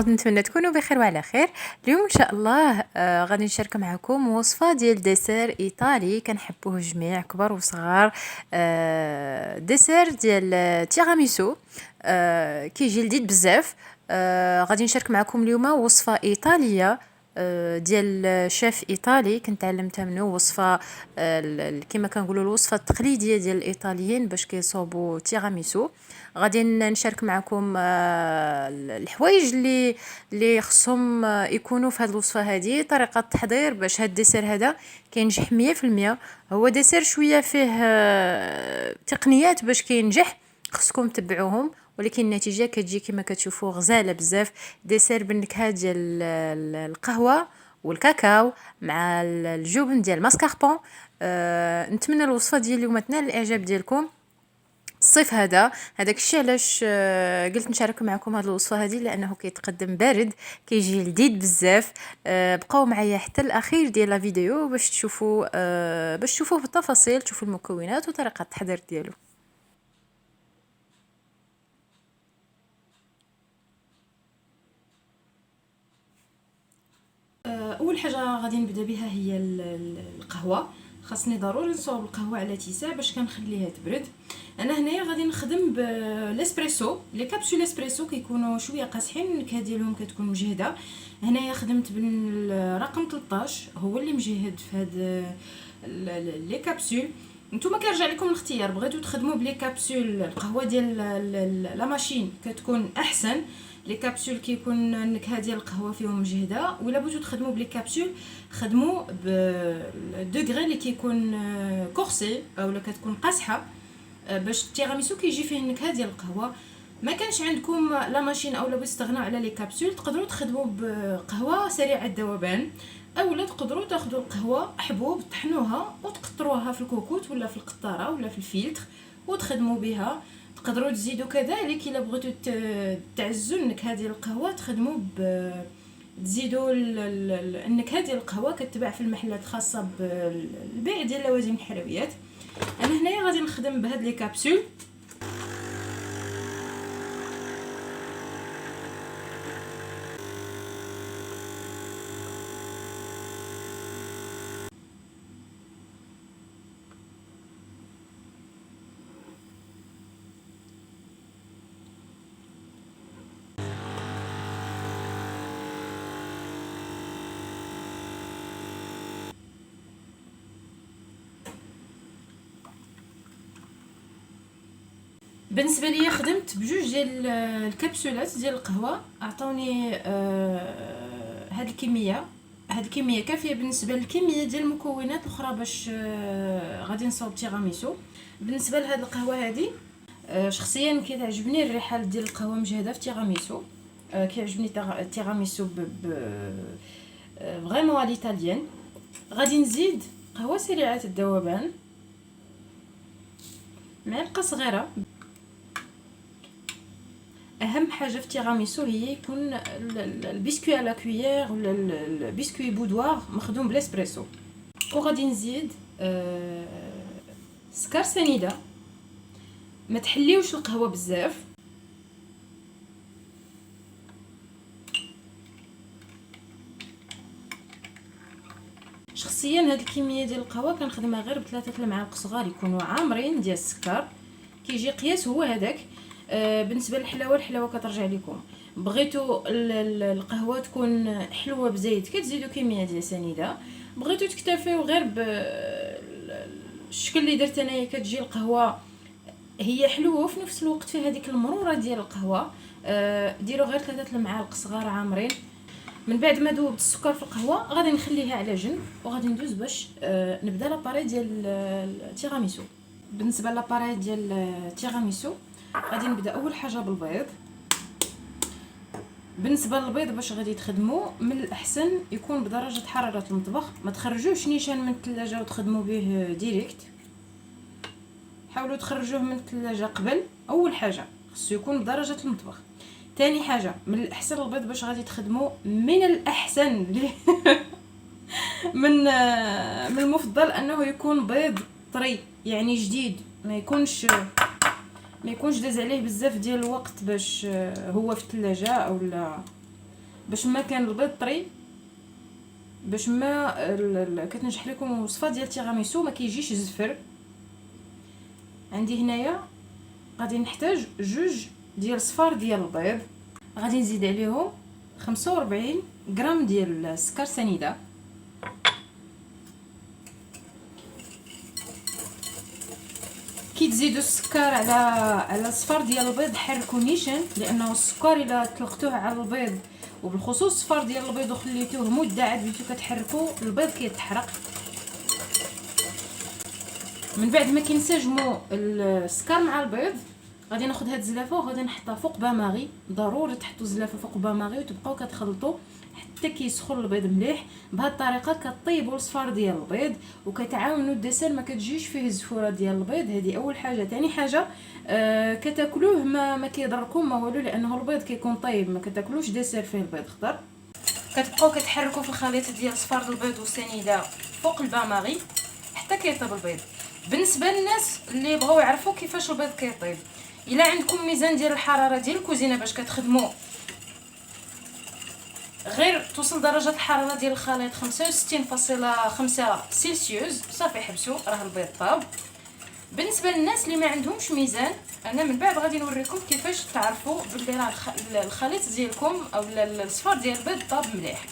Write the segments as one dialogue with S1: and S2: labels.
S1: نتمنى تكونوا بخير وعلى خير. اليوم ان شاء الله غادي نشارك معكم وصفه ديال ديسير ايطالي كنحبوه الجميع كبار وصغار. ديسير ديال تيراميسو كيجي لذيذ بزاف. غادي نشارك معكم اليوم وصفه ايطاليه ديال شيف ايطالي كنت تعلمتها منه. وصفه كما كنقولوا الوصفه التقليديه ديال الايطاليين باش كيصوبوا تيراميسو. غادي نشارك معكم الحوايج اللي خصهم يكونوا في هذه الوصفه هذه. طريقه التحضير باش هذا الديسير هذا كينجح 100%. هو ديسير شويه فيه تقنيات باش كينجح، خصكم تتبعوهم، ولكن النتيجه كتجي كما كتشوفوا غزاله بزاف. ديسير بالنكهه ديال القهوه والكاكاو مع الجبن ديال ماسكاربون. نتمنى الوصفه ديال اليوم تنال الاعجاب ديالكم الصيف هذا. هذاك الشيء علاش قلت نشارك معكم هذه الوصفه هذه، لانه كيتقدم بارد كيجي لذيذ بزاف. بقاو معايا حتى الاخير ديال لا فيديو باش تشوفوا بالتفاصيل، تشوفوا المكونات وطريقه التحضير ديالو. اول حاجه غادي نبدا بها هي القهوه. خاصني ضروري نصاوب القهوه على اتساع باش كنخليها تبرد. انا هنايا غادي نخدم بالاسبريسو، لي كابسول اسبريسو كيكونوا شويه قاصحين، النكهه ديالهم كتكون مجهده. هنايا خدمت بالرقم 13 هو اللي مجهد في هاد لي كابسول. نتوما كيرجع لكم الاختيار، بغيتو تخدموا بلي كابسول القهوه ديال لا ماشين كتكون احسن. لي كابسول كيكون النكهه ديال القهوه فيهم مجهده، ولا بغيتو تخدموا بلي كابسول خدموا بالدوغري اللي كيكون كورسي اولا كتكون قاصحه باش التيراميسو كيجي فيه النكهه ديال القهوه. ما كانش عندكم لا ماشين اولا بغيتو تستغناو على لي كابسول، تقدروا تخدموا بقهوه سريعه الذوبان، اولا تقدروا تاخذوا القهوه حبوب طحنوها وتقطروها في الكوكوت ولا في القطاره ولا في الفلتر وتخدموا بها. تقدروا تزيدوا كذلك الا بغيتوا تعزوا النكهه ديال القهوه، تخدموا تزيدوا النكهه ديال القهوه كتباع في المحلات الخاصه بالبيع ديال لوازم الحلويات. انا هنايا غادي نخدم بهاد لي كابسول. بالنسبه لي خدمت بجوج ديال الكبسولات ديال القهوه، عطوني هاد الكميه. هاد الكميه كافيه بالنسبه للكميه ديال المكونات الاخرى باش غادي نصاوب تيراميسو. بالنسبه لهاد القهوه هادي شخصيا كتعجبني الريحه ديال القهوه مجهده في تيراميسو. كيعجبني التيراميسو فريمون الايطاليان. غادي نزيد قهوه سريعه الذوبان، معلقه صغيره. اهم حاجه في التيراميسو هي يكون البسكوي على كويير ولا البسكوي بودوار مخدوم بالاسبريسو. وغادي نزيد سكر سنيده، ما تحليوش القهوه بزاف. شخصيا هاد الكميه ديال القهوه كنخدمها غير ب3 المعالق صغار يكونوا عامرين ديال السكر، كيجي قياس هو هذاك. بالنسبه للحلاوه، الحلاوه كترجع لكم. بغيتوا القهوه تكون حلوه بزيت كتزيدوا كميه ديال سنيده، بغيتوا تكتفيو غير بالشكل اللي درت انايا كتجي القهوه هي حلوه وفي نفس الوقت فيها هذيك المروره ديال القهوه. ديروا غير 3 المعالق صغار عامرين. من بعد ما ذوبت السكر في القهوه غادي نخليها على جنب، وغادي ندوز باش نبدا لاباري ديال التيراميسو. بالنسبه لاباراي ديال التيراميسو غادي نبدا اول حاجه بالبيض. بالنسبه للبيض باش غادي تخدموا من الاحسن يكون بدرجه حراره المطبخ، ما تخرجوش نيشان من الثلاجه وتخدموا به ديريكت. حاولوا تخرجوه من الثلاجه قبل. اول حاجه خصو يكون بدرجه المطبخ. ثاني حاجه من الاحسن البيض باش غادي تخدموا من الاحسن من المفضل انه يكون بيض طري، يعني جديد، ما يكونش داز عليه بزاف ديال الوقت باش هو في الثلاجه، اولا باش ما كان البيض طري، باش ما كتنجح لكم الوصفه ديال التيراميسو ما كيجيش زفر. عندي هنايا غادي نحتاج 2 ديال صفار ديال البيض، غادي نزيد عليهم 45 غرام ديال السكر سنيده. كي تزيدوا السكر على الصفار ديال البيض حركوا نيشان، لانه السكر الا طلقتوه على البيض وبالخصوص الصفار ديال البيض وخليتوه مده عاد بديتو كتحركوا البيض كيتحرق. من بعد ما كينسجموا السكر مع البيض غادي ناخذ هاد الزلافه وغادي نحطها فوق باماغي. ضروري تحطوا الزلافه فوق باماغي وتبقاو كتخلطوا حتى كيسخن البيض مليح. بهاد الطريقه كطيبوا الصفار ديال البيض وكتعاونوا الدسر ما كتجيش فيه الزفوره ديال البيض. هذه اول حاجه. ثاني حاجه كتاكلوه ما كيضركم ما والو، لانه البيض كيكون طيب، ما كتاكلوش دسر فيه البيض خضر. كتبقاو كتحركوا في الخليط ديال صفار البيض والسنيده فوق الباماغي حتى كيطيب البيض. بالنسبه للناس اللي بغاو يعرفوا كيفاش البيض كيطيب، الا عندكم ميزان ديال الحراره ديال الكوزينه باش كتخدموا غير توصل درجه الحراره ديال الخليط 65.5 سلسيوس صافي حبسوا راه البيض طاب. بالنسبه للناس اللي ما عندهمش ميزان، انا من بعد غادي نوريكم كيفاش تعرفوا بلي راه الخليط ديالكم او الصفار ديال البيض طاب مليح.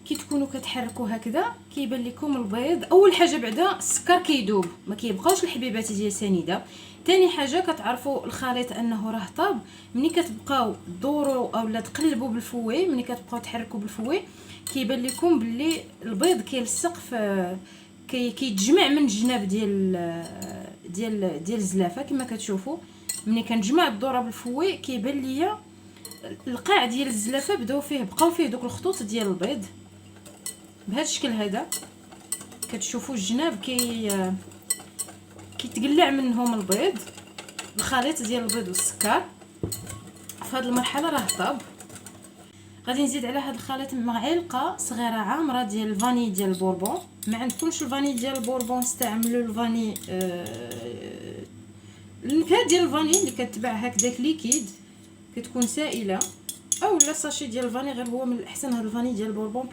S1: كي تكونوا كتحركوا هكذا كيبان لكم البيض. اول حاجه بعدا السكر كيدوب، ما كيبقاوش الحبيبات ديال سنيده. ثاني حاجه كتعرفوا الخليط انه راه طاب ملي كتبقاو دوروا اولا تقلبوا بالفوي. ملي كتبقاو تحركوا بالفوي كيبان لكم باللي البيض كيلصق في كيتجمع من الجناب ديال الزلافه. كما كتشوفوا ملي كنجمع الذره بالفوي كيبان ليا القاع ديال الزلافه بقاو فيه دوك الخطوط ديال البيض بهذا الشكل هذا. كتشوفوا الجناب كيتقلع منهم البيض، الخليط ديال البيض والسكر. في هذه المرحله راه طاب. غادي نزيد على هذا الخليط معلقه صغيره عامره ديال الفاني ديال البوربون. ما عندكمش الفاني ديال البوربون استعملوا الفاني النكهه ديال الفاني اللي كتباع هكذاك ليكيد كتكون سائله، او لا ساشي ديال الفاني. غير هو من الاحسن هذا الفاني ديال البوربون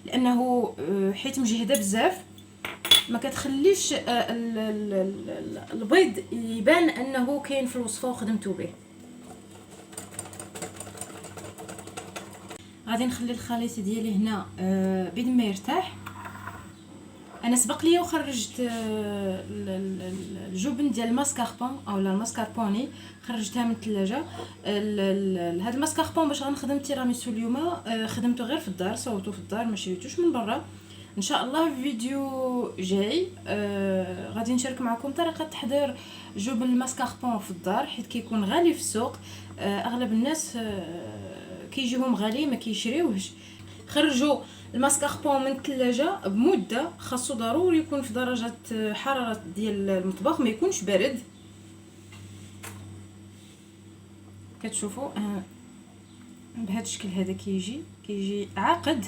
S1: لانه حيت مجهده بزاف ما كتخليش البيض يبان انه كاين في الوصفه وخدمتو به. غادي نخلي الخليط ديالي هنا بيد ما يرتاح. انا سبق لي وخرجت الجبن ديال الماسكاربون اولا الماسكاربوني، خرجتها من الثلاجه. هذا الماسكاربون باش غنخدم التيراميسو اليوم خدمته غير في الدار، صوتو في الدار ما شريتوش من برا. ان شاء الله في فيديو جاي غادي نشارك معكم طريقه تحضير جبن الماسكاربون في الدار، حيت كيكون غالي في السوق. اغلب الناس كيجيهم غالي ما كيشريوهش. خرجوا الماسكاربون من الثلاجه بمده، خاصو ضروري يكون في درجه حراره ديال المطبخ، ما يكونش بارد. كتشوفوا بهذا الشكل هذا كيجي عاقد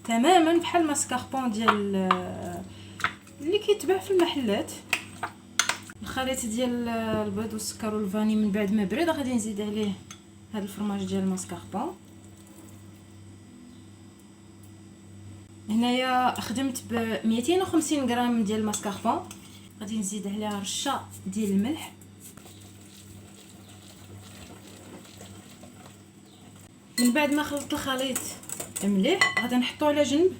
S1: تماما بحال الماسكاربون ديال اللي كيتباع في المحلات. الخليط ديال البيض والسكر والفاني من بعد ما برد غادي نزيد عليه هذا الفرماج ديال الماسكاربون. هنايا خدمت ب 250 غرام ديال الماسكاربون. غادي نزيد عليها رشه ديال الملح. من بعد ما خلطت الخليط مليح غادي نحطو على جنب،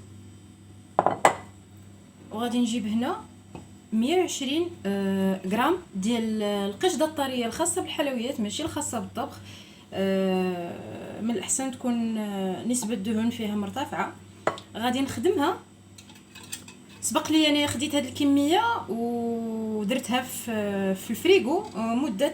S1: وغادي نجيب هنا 120 غرام ديال القشده الطريه الخاصه بالحلويات ماشي الخاصه بالطبخ. من الاحسن تكون نسبه الدهون فيها مرتفعه. غادي نخدمها سبق لي انا خديت هاد الكميه ودرتها في الفريغو مده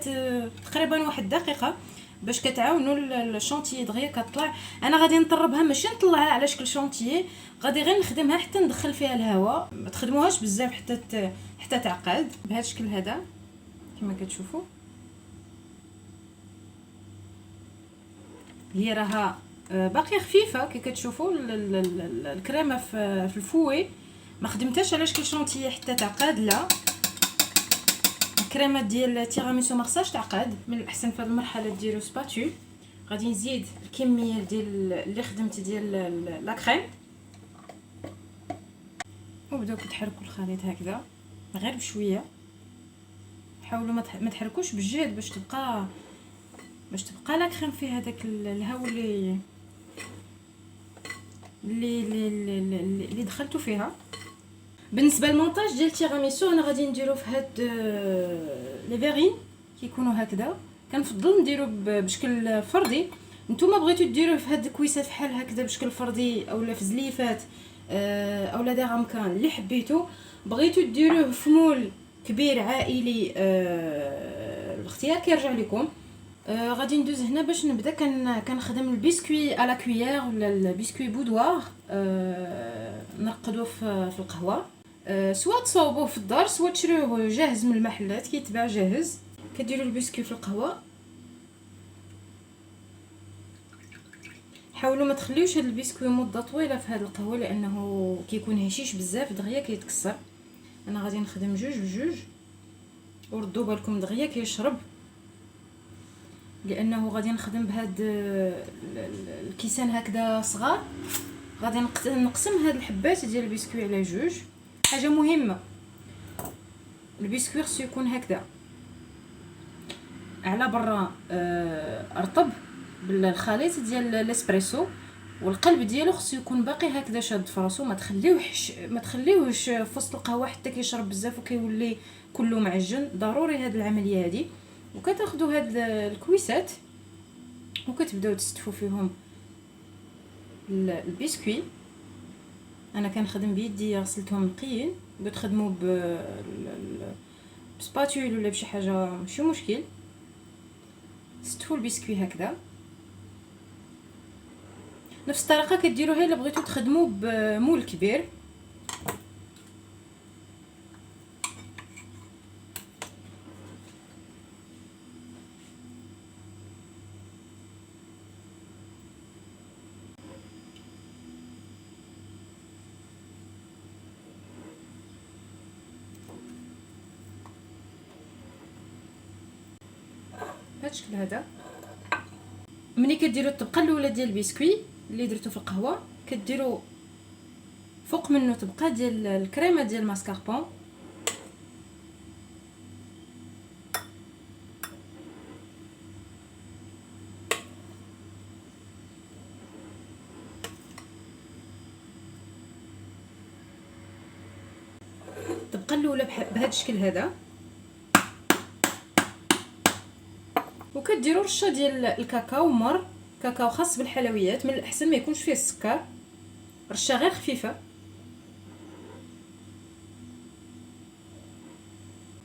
S1: تقريبا واحد دقيقه باش كتعاونوا الشونتيي دغيا كطلع. انا غادي نطربها ماشي نطلعها على شكل شونتيي، غادي غير نخدمها حتى ندخل فيها الهواء، ما تخدموهاش بزاف حتى تعقد بهذا الشكل هذا كما كتشوفوا. هي راها باقيه خفيفه كي كتشوفوا الكريمه في الفوي، ما خدمتهاش على شكل شونتيي حتى تعقد. لا، الكريمه ديال التيراميسو ما خصهاش تعقد، من الاحسن في هذه المرحله ديروا سباتول. غادي نزيد الكميه ديال اللي خدمت ديال لا كريم، وبداو كتحركوا الخليط هكذا غير بشويه. حاولوا ما تحركوش بجهد باش تبقى لا كريم فيها داك الهواء اللي دخلتو فيها. بالنسبه للمونتاج ديال التيراميسو انا غادي نديرو في هاد لي فيرين كيكونوا هكذا، كنفضل نديرو بشكل فردي. نتوما بغيتو ديروه في هاد الكويسات بحال هكذا بشكل فردي اولا في زليفات اولا داغ امكان اللي حبيتو. بغيتو ديروه في مول كبير عائلي الاختيار كيرجع لكم. غادي ندوز هنا باش نبدا كنخدم البسكوي على كويير ولا البسكوي بودوار نرقدوه في القهوه. سواء تصاوبوه في الدار سواء تشريوه جاهز من المحلات كيتباع جاهز. كديروا البسكوي في القهوه، حاولوا ما تخليوش هذا البسكوي مده طويله في هذه القهوه لانه كيكون هشيش بزاف دغيا كيتكسر. انا غادي نخدم جوج بجوج وردوا بالكم دغيا كيشرب، لانه غادي نخدم بهاد الكيسان هكذا صغار. غادي نقسم هاد الحبات ديال البسكوي على جوج. حاجه مهمه، البسكوي خصو يكون هكذا على برا رطب بالخليط ديال الاسبريسو، والقلب ديالو خصو يكون باقي هكذا شاد في راسو. ما تخليوهش في وسط القهوه حتى كيشرب بزاف وكيولي كله معجن. ضروري هاد العمليه هذه. وكتاخذوا هاد الكويسات وكتبداو تستفوا فيهم البسكوي. انا كنخدم بيدي، غسلتهم نقيين. بتخدموا بسباتول ولا بشي حاجه ماشي مشكل. ستفوا البسكوي هكذا نفس الطريقه كديروها الا بغيتو تخدموا بمول كبير. بهذا الشكل هذا. ملي كديروا الطبقه الاولى ديال البسكوي اللي درتو في القهوه كديروا فوق منه طبقه ديال الكريمه ديال الماسكاربون. الطبقه الاولى بهذا الشكل هذا، وكديروا رشه ديال الكاكاو مر. كاكاو خاص بالحلويات، من الاحسن ما يكونش فيه السكر، رشه غير خفيفه.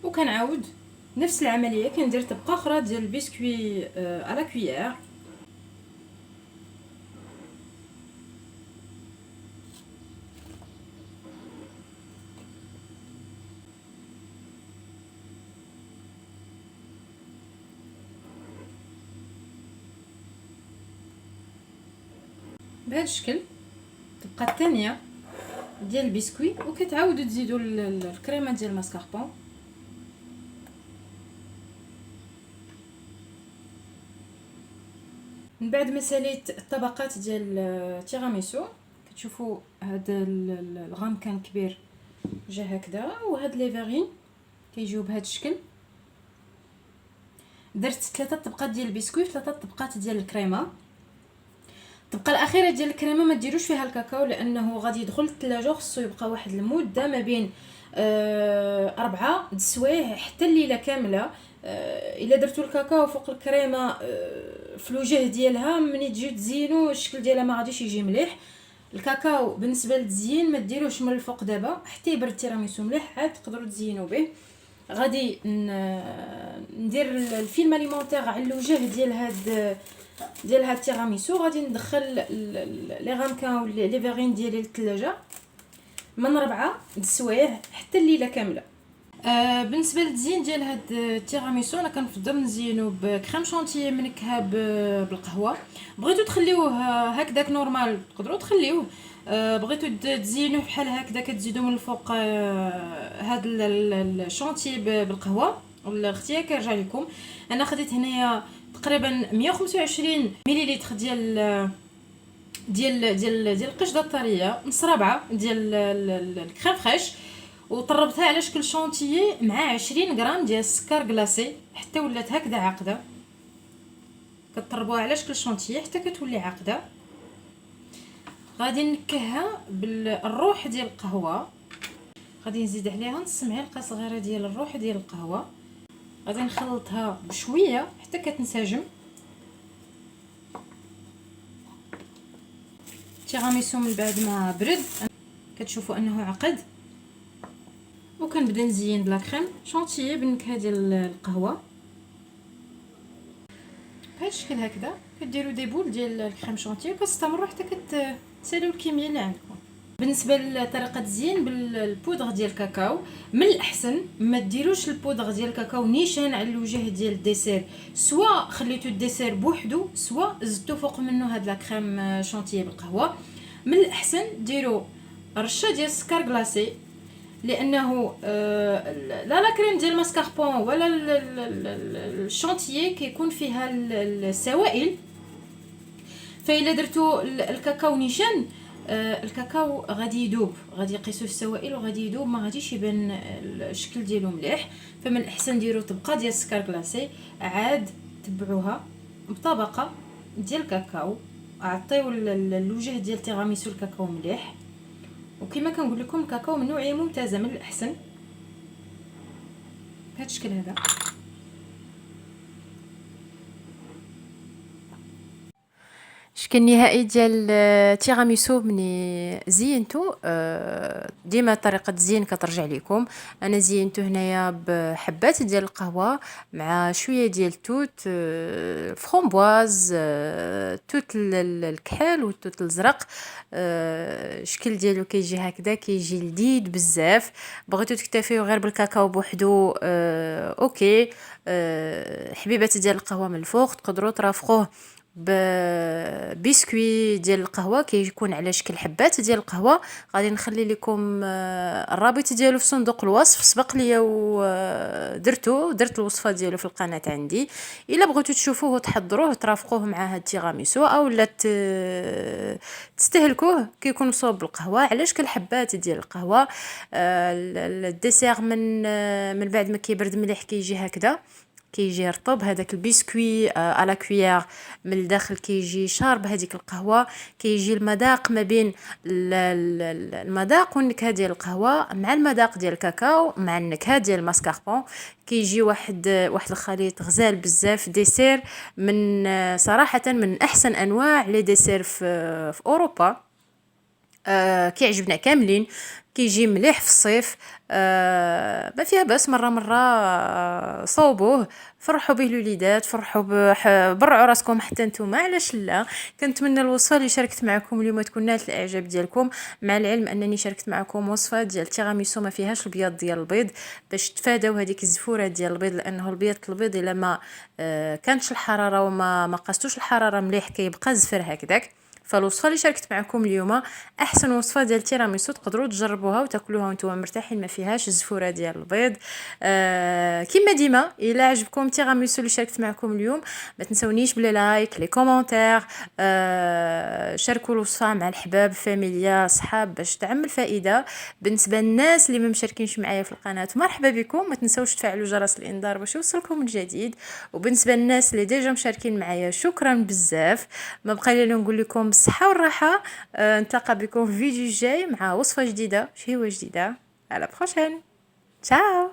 S1: وكنعاود نفس العمليه، كندير طبقه اخرى ديال البسكوي على كويير. بهذا الشكل. الطبقه الثانيه ديال البسكوي، وكتعاودوا تزيدوا الكريمه ديال الماسكاربون. من بعد ما ساليت الطبقات ديال التيراميسو كتشوفوا هذا الغام كان كبير جا هكذا، وهاد لي فيرين كيجيو بهذا الشكل. درت 3 طبقات ديال البسكوي في 3 طبقات ديال الكريمه. الطبقه الاخيره ديال الكريمه ما ديروش فيها الكاكاو لانه غادي يدخل الثلاجه، خصو يبقى واحد المده ما بين 4 د السوايع حتى الليله كامله. الا درتو الكاكاو فوق الكريمه في الوجه ديالها، ملي تجيو تزينوا الشكل ديالها ما غاديش يجي مليح. الكاكاو بالنسبه للتزيين ما ديروش من الفوق دابا حتى يبرد التيراميسو مليح، عاد تقدروا تزينوا به. غادي ندير الفيلم اليمونتير على الوجه ديال هاد التيراميسو. غادي ندخل لي غامكان لي فيغين ديالي للثلاجه من 4 السوايع حتى الليله كامله. بالنسبه للتزيين ديال هاد التيراميسو انا كنفضل نزينو بكريم شونتيي منكهه بالقهوه. بغيتو تخليوه هكذاك نورمال تقدروا تخليوه، بغيتو تزينوه بحال هكذا كتزيدوا من الفوق هاد الشونتيي بالقهوه، الاختيار كيرجع لكم. انا خديت هنايا تقريبا 125 مليلتر ديال القشده الطريه، نص ربعه ديال الكريم فريش، وطربتها على شكل شونتيي مع 20 غرام ديال السكر كلاصي حتى ولات هكذا عاقده. كتطربوها على شكل شونتيي حتى كتولي عاقده. غادي نكهها بالروح ديال القهوه، غادي نزيد عليها نص معلقه صغيره ديال الروح ديال القهوه. غادي نخلطها بشويه حتى كتنسجم. التيراميسو من بعد ما برد كتشوفوا انه عقد، وكنبدا نزين بلا كريم شونتيي بالنكهه ديال القهوه بهذا الشكل هكذا. كديروا دي بول ديال الكريم شونتيي وكتستمروا حتى كتساليو الكميه اللي عندكم. بالنسبه لطريقه التزيين بالبودغ ديال الكاكاو، من الاحسن ما ديروش البودغ ديال الكاكاو نيشان على الوجه ديال الديسير، سواء خليتو الديسير بوحدو سواء زدتو فوق منه هاد لا كريم شونتيي بالقهوه. من الاحسن ديروا رشه ديال السكر كلاصي، لانه لا كريم ديال الماسكاربون ولا الشونتيي كيكون فيها السوائل، فإلا درتو الكاكاو نيشان الكاكاو غادي يذوب، غادي يقيسوا السوائل وغادي يذوب، ما غاديش يبان الشكل ديالو مليح. فمن الاحسن ديروا طبقه ديال السكر كلاصي، عاد تبعوها بطبقه ديال الكاكاو، عطيو الوجه ديال التيراميسو الكاكاو مليح. وكما كنقول لكم الكاكاو من نوعيه ممتازه، من الاحسن بهذا الشكل هذا. الشكل النهائي ديال التيراميسو ملي زينتو، ديما طريقه التزيين كترجع لكم. انا زينتو هنايا بحبات ديال القهوه مع شويه ديال التوت، فرومبواز، توت الكحل والتوت الازرق. الشكل ديالو كيجي هكذا، كيجي لذيذ بزاف. بغيتو تكتفيو غير بالكاكاو بوحدو اوكي. حبيبات ديال القهوه من الفوق تقدروا ترافقوه ببسكوي ديال القهوه كيكون على شكل حبات ديال القهوه. غادي نخلي لكم الرابط ديالو في صندوق الوصف، سبق ليا درت الوصفه ديالو في القناه عندي. الا بغيتو تشوفوه وتحضروه ترافقوه مع هاد التيراميسو او لا تستهلكوه، كيكون مصوب بالقهوه على شكل حبات ديال القهوه. الديسير من بعد ما كيبرد مليح كيجي هكذا، كيجي رطب هذاك البسكوي على كويير، من الداخل كيجي شارب هذيك القهوه. كيجي المذاق ما بين المذاق والنكهه ديال القهوه مع المذاق ديال الكاكاو مع النكهه ديال الماسكاربون. كيجي واحد الخليط غزال بزاف. ديسير من صراحه من احسن انواع لي ديسير في اوروبا. كيعجبنا كاملين، كيجي مليح في الصيف. ما فيها بس مره صوبوه، فرحوا به الوليدات، فرحوا برعوا راسكم حتى نتوما، علاش لا. كنتمنى الوصفه اللي شاركت معكم اليوم تكون نالت الاعجاب ديالكم، مع العلم انني شاركت معكم وصفه ديال التيراميسو ما فيهاش البياض ديال البيض، باش تفاداو هذيك الزفوره ديال البيض، لانه البيض الا ما كانتش الحراره وما قاستوش الحراره مليح كيبقى زفر هكذاك. فالوصفه اللي شاركت معكم اليوم احسن وصفه ديال التيراميسو، تقدروا تجربوها وتاكلوها وانتم مرتاحين، ما فيهاش الزفوره ديال البيض. كما ديما الا عجبكم التيراميسو اللي شاركت معكم اليوم ما تنسونيش بلي لايك لي كومونتير، شاركوا الوصفه مع الحباب فاميليا صحاب باش تعم الفائده. بالنسبه للناس اللي ما مشاركينش معايا في القناه مرحبا بكم، ما تنسوش تفعلوا جرس الانذار باش يوصلكم الجديد. وبالنسبه للناس اللي ديجا مشاركين معايا شكرا بزاف. ما بقى لي نقول لكم بالصحه والراحه، نتلاقى بكم في فيديو جاي مع وصفه جديده شهوه جديده. على بروشين، تشاو.